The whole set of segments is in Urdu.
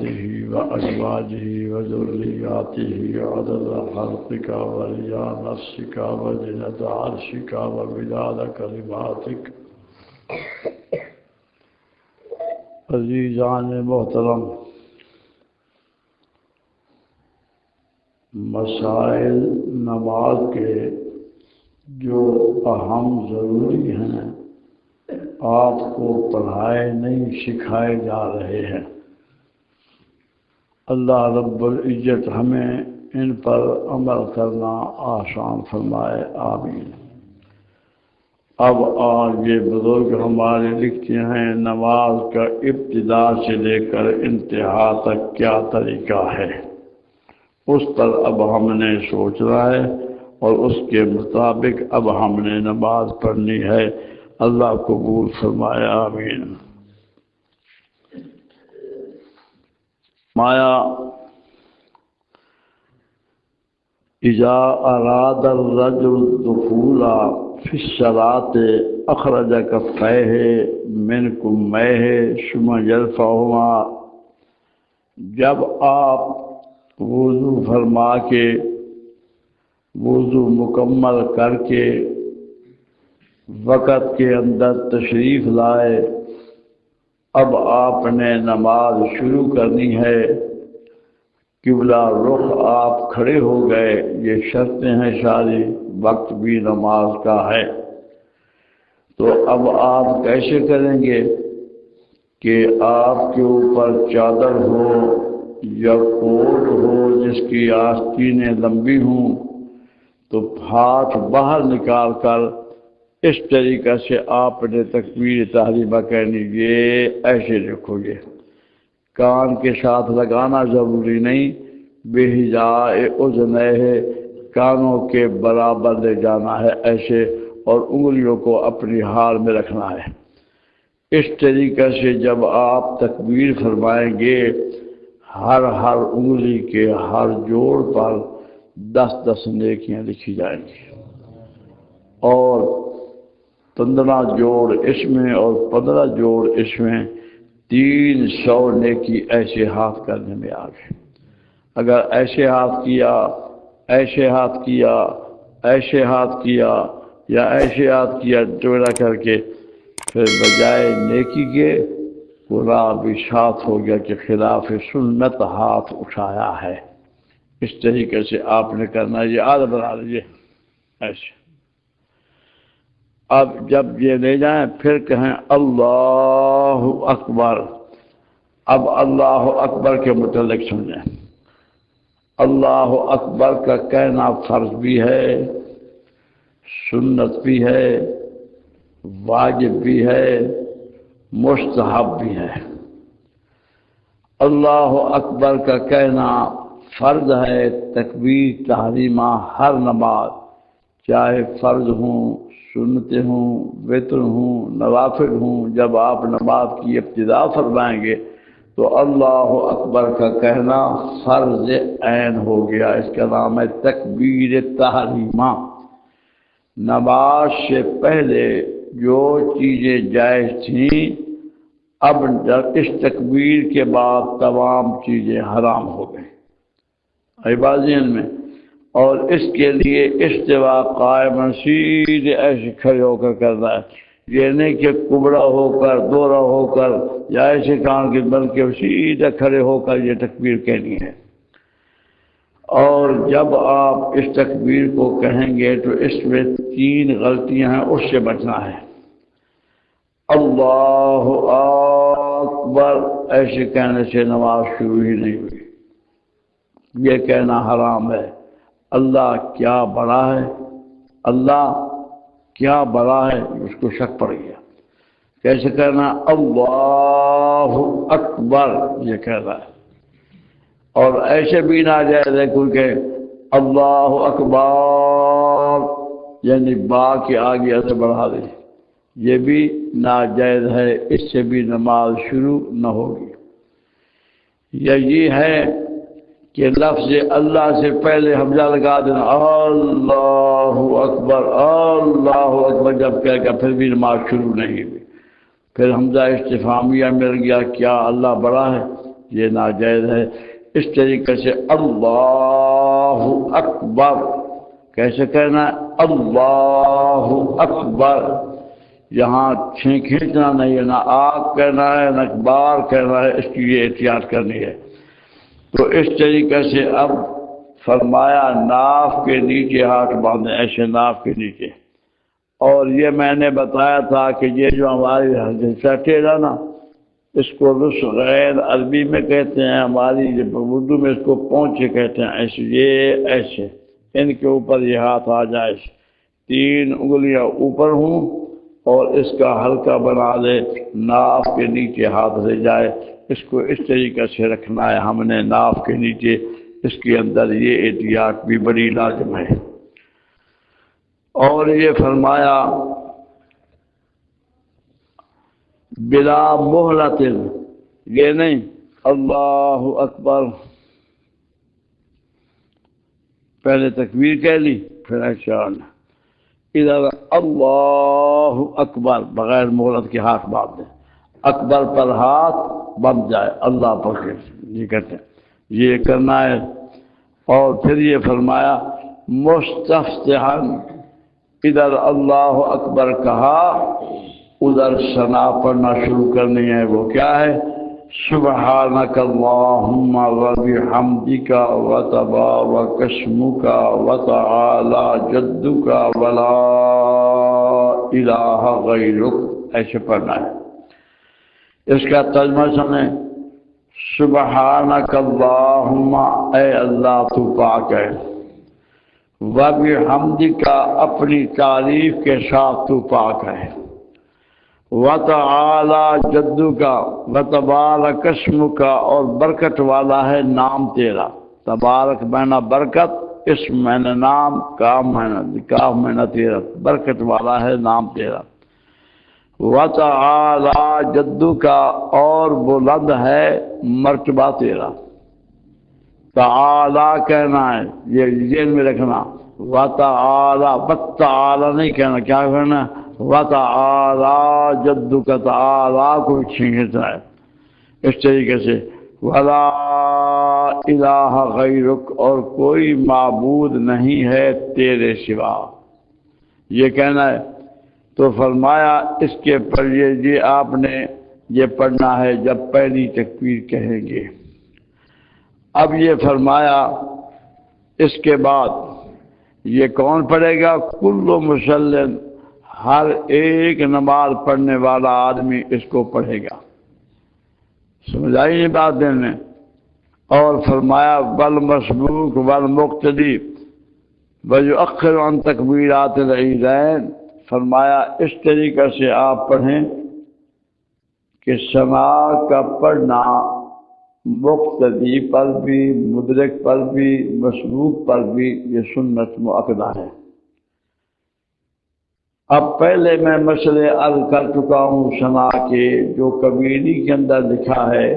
آلہ وازواجہ وذریاتہ عدد خلقک ورضا نفسک وزنة عرشک ومداد کلماتک۔ عزیزان محترم، مسائل نماز کے جو اہم ضروری ہیں آپ کو پڑھائے نہیں سکھائے جا رہے ہیں۔ اللہ رب العزت ہمیں ان پر عمل کرنا آسان فرمائے، آمین۔ اب آج یہ بزرگ ہمارے لکھتے ہیں نماز کا ابتدا سے لے کر انتہا تک کیا طریقہ ہے، اس پر اب ہم نے سوچنا ہے اور اس کے مطابق اب ہم نے نماز پڑھنی ہے۔ اللہ قبول فرمائے، آمین۔ مایا اذا اراد الرجل الدخول فی الصلاۃ اخرج کفیہ من کمیہ ثم یرفعہما، جب آپ وضو فرما کے وضو مکمل کر کے وقت کے اندر تشریف لائے، اب آپ نے نماز شروع کرنی ہے، قبلہ رخ آپ کھڑے ہو گئے، یہ شرطیں ہیں ساری، وقت بھی نماز کا ہے۔ تو اب آپ کیسے کریں گے کہ آپ کے اوپر چادر ہو یا کوٹ ہو جس کی آستینیں لمبی ہوں، تو ہاتھ باہر نکال کر اس طریقہ سے آپ نے تکبیر تحریمہ کہنی، یہ ایسے رکھو گے، کان کے ساتھ لگانا ضروری نہیں، بے حجائے اذنیہ، کانوں کے برابر لے جانا ہے ایسے، اور انگلیوں کو اپنی حال میں رکھنا ہے۔ اس طریقہ سے جب آپ تکبیر فرمائیں گے، ہر انگلی کے ہر جوڑ پر 10 نیکیاں لکھی جائیں گی، اور 15 جوڑ اس میں اور 15 جوڑ اس میں، 300 نیکی ایسے ہاتھ کرنے میں آ گئے۔ اگر ایسے ہاتھ کیا، ایسے ہاتھ کیا، ایسے ہاتھ کیا یا ایسے ہاتھ کیا ٹیڑھا کر کے، پھر بجائے نیکی کے گناہ بھی ساتھ ہو گیا کہ خلاف سنت ہاتھ اٹھایا ہے۔ اس طریقے سے آپ نے کرنا ہے، یہ عادت بنا لیجیے ایسے۔ اب جب یہ لے جائیں پھر کہیں اللہ اکبر۔ اب اللہ اکبر کے متعلق سمجھیں، اللہ اکبر کا کہنا فرض بھی ہے، سنت بھی ہے، واجب بھی ہے، مستحب بھی ہے۔ اللہ اکبر کا کہنا فرض ہے، تکبیر تحریمہ ہر نماز، چاہے فرض ہوں، سنتیں ہوں، وتر ہوں، نوافل ہوں، جب آپ نماز کی ابتدا فرمائیں گے تو اللہ اکبر کا کہنا فرض عین ہو گیا، اس کا نام ہے تکبیر تحریمہ۔ نماز سے پہلے جو چیزیں جائز تھیں، اب اس تکبیر کے بعد تمام چیزیں حرام ہو گئیں، عبادین میں۔ اور اس کے لیے استوا قائم سیدھے ایسے کھڑے ہو کر کرنا ہے، یہ نہیں کہ کبڑا ہو کر دورہ ہو کر یا ایسے کام کے، بلکہ سیدھے کھڑے ہو کر یہ تکبیر کہنی ہے۔ اور جب آپ اس تکبیر کو کہیں گے تو اس میں 3 غلطیاں ہیں، اس سے بچنا ہے۔ اللہ اکبر ایسے کہنے سے نماز شروع ہی نہیں ہوئی، یہ کہنا حرام ہے۔ اللہ کیا بڑا ہے، اللہ کیا بڑا ہے، اس کو شک پڑ گیا، کیسے کہنا اللہ اکبر یہ کہہ رہا ہے۔ اور ایسے بھی ناجائز ہے کیونکہ اللہ اکبر یعنی با کے آگے ایسے بڑھا دے، یہ بھی ناجائز ہے، اس سے بھی نماز شروع نہ ہوگی۔ یا یہ ہے کہ لفظ اللہ سے پہلے حمزہ لگا دینا، اللہ اکبر جب کہہ گا پھر بھی نماز شروع نہیں ہوئی، پھر حمزہ استفہامیہ مل گیا، کیا اللہ بڑا ہے، یہ ناجائز ہے۔ اس طریقے سے اللہ اکبر کیسے کہنا ہے؟ اللہ اکبر، یہاں کھینچنا نہیں ہے، نہ آگ کہنا ہے نہ بار کہنا ہے، اس کی یہ احتیاط کرنی ہے۔ تو اس طریقے سے اب فرمایا ناف کے نیچے ہاتھ باندھیں، ایسے ناف کے نیچے۔ اور یہ میں نے بتایا تھا کہ یہ جو ہماری حصہ ٹیڑھا نا، اس کو رس غیر عربی میں کہتے ہیں، ہماری اردو میں اس کو پونچے کہتے ہیں۔ ایسے یہ ایسے ان کے اوپر یہ ہاتھ آ جائے، 3 انگلیاں اوپر ہوں اور اس کا ہلکا بنا دے، ناف کے نیچے ہاتھ رہ جائے۔ اس کو اس طریقے سے رکھنا ہے ہم نے ناف کے نیچے۔ اس کے اندر یہ احتیاط بھی بڑی لازم ہے۔ اور یہ فرمایا بلا مہلت، یہ نہیں اللہ اکبر پہلے تکبیر کہہ لی پھر اشار، ادھر اللہ اکبر بغیر مہلت کے ہاتھ باندھ دیں، اکبر پر ہاتھ بند جائے، اللہ پر یہ کہتے ہیں، یہ کرنا ہے۔ اور پھر یہ فرمایا مستفتحاً، ادھر اللہ اکبر کہا، ادھر ثنا پڑھنا شروع کرنی ہے۔ وہ کیا ہے؟ سبحانک اللہم وبحمدک وتبارک اسمک وتعالی جدک ولا الہ غیرک، ایسے پڑھنا ہے۔ اس کا ترجمہ سنیں، سبحانک اللہم، اے اللہ تو پاک ہے، وبحمدک، اپنی تعریف کے ساتھ تو پاک ہے، وتعالی جدک، وتبارک اسمک، اور برکت والا ہے نام تیرا۔ تبارک معنی برکت، اسم معنی نام، کام معنی تیرا، برکت والا ہے نام تیرا۔ وتعالی جدک، اور بلند ہے مرتبہ تیرا۔ تعالی کہنا ہے، یہ ذہن میں رکھنا، وتعالی، وتعالی نہیں کہنا، کیا کہنا ہے؟ وتعالی جدک، تعالی کو چھینکنا ہے اس طریقے سے۔ ولا الہ غیرک، اور کوئی معبود نہیں ہے تیرے سوا، یہ کہنا ہے۔ تو فرمایا اس کے پر یہ آپ نے یہ پڑھنا ہے جب پہلی تکبیر کہیں گے۔ اب یہ فرمایا اس کے بعد یہ کون پڑھے گا؟ کل مسلم، ہر ایک نماز پڑھنے والا آدمی اس کو پڑھے گا۔ سمجھ آئی نہیں بات دینے؟ اور فرمایا والمسبوق والمقتدی ویؤخر عن تکبیرات العیدین، فرمایا اس طریقے سے آپ پڑھیں کہ سماع کا پڑھنا مقتدی پر بھی، مدرک پر بھی، مسبوق پر بھی یہ سنت مؤکدہ ہے۔ اب پہلے میں مسئلے عرض کر چکا ہوں سماع کے، جو کبیری کے اندر لکھا ہے۔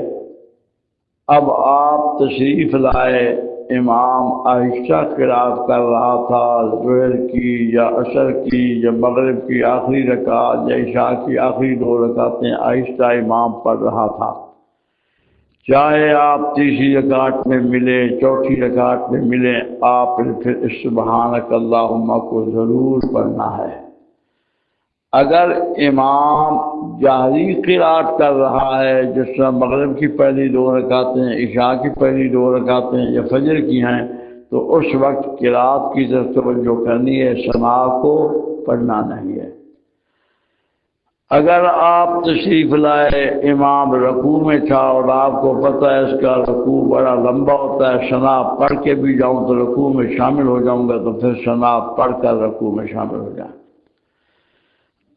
اب آپ تشریف لائے، امام آہستہ قرات کر رہا تھا، ظہر کی یا عصر کی یا مغرب کی آخری رکعت یا عشاء کی آخری 2 رکعتیں آہستہ امام پڑھ رہا تھا۔ چاہے آپ تیسری رکعت میں ملے، چوتھی رکعت میں ملے، آپ پھر سبحانک اللہم کو ضرور پڑھنا ہے۔ اگر امام جہری قرات کر رہا ہے، جس طرح مغرب کی پہلی 2 رکعتیں، عشاء کی پہلی 2 رکعتیں یا فجر کی ہیں، تو اس وقت قرات کی طرف توجہ کرنی ہے، سماع کو پڑھنا نہیں ہے۔ اگر آپ تشریف لائے، امام رکوع میں تھا اور آپ کو پتہ ہے اس کا رکوع بڑا لمبا ہوتا ہے، ثنا پڑھ کے بھی جاؤں تو رکوع میں شامل ہو جاؤں گا، تو پھر ثنا پڑھ کر رکوع میں شامل ہو جائیں۔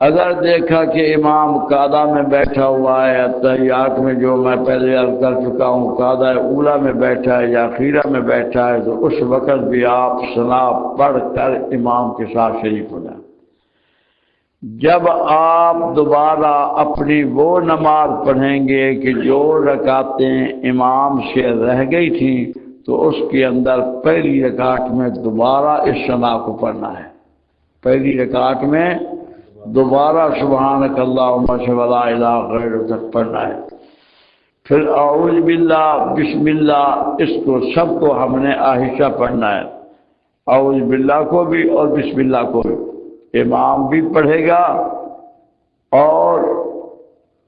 اگر دیکھا کہ امام قعدہ میں بیٹھا ہوا ہے، تحیات میں جو میں پہلے عرض کر چکا ہوں، قعدہ اولا میں بیٹھا ہے یا اخیرہ میں بیٹھا ہے، تو اس وقت بھی آپ ثنا پڑھ کر امام کے ساتھ شریک ہو جائیں۔ جب آپ دوبارہ اپنی وہ نماز پڑھیں گے کہ جو رکعتیں امام سے رہ گئی تھیں، تو اس کے اندر پہلی رکعت میں دوبارہ اس ثنا کو پڑھنا ہے۔ پہلی رکعت میں دوبارہ سبحانک اللہم ولا الہ غیرک پڑھنا ہے۔ پھر اعوذ باللہ، بسم اللہ، اس کو سب کو ہم نے آہستہ پڑھنا ہے، اعوذ باللہ کو بھی اور بسم اللہ کو بھی امام بھی پڑھے گا، اور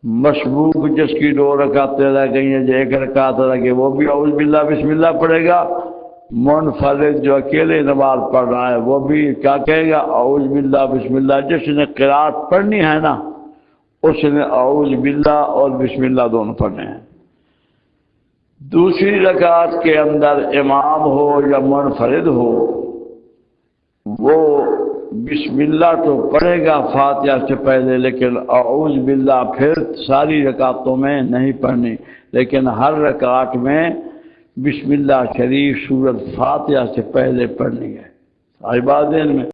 مسبوق جس کی 2 رکعتیں رہ گئی ہیں، جو 1 رکعت رہ گئی، وہ بھی اعوذ باللہ بسم اللہ پڑھے گا۔ منفرد جو اکیلے نماز پڑھ رہا ہے وہ بھی کیا کہے گا؟ اعوذ باللہ بسم اللہ۔ جس نے قرات پڑھنی ہے نا، اس نے اعوذ باللہ اور بسم اللہ دونوں پڑھنے ہیں۔ دوسری رکعت کے اندر امام ہو یا منفرد ہو، وہ بسم اللہ تو پڑھے گا فاتحہ سے پہلے، لیکن اعوذ باللہ پھر ساری رکعتوں میں نہیں پڑھنی، لیکن ہر رکعت میں بسم اللہ شریف سورۃ فاتحہ سے پہلے پڑھنی ہے۔ ساری بات ذہن میں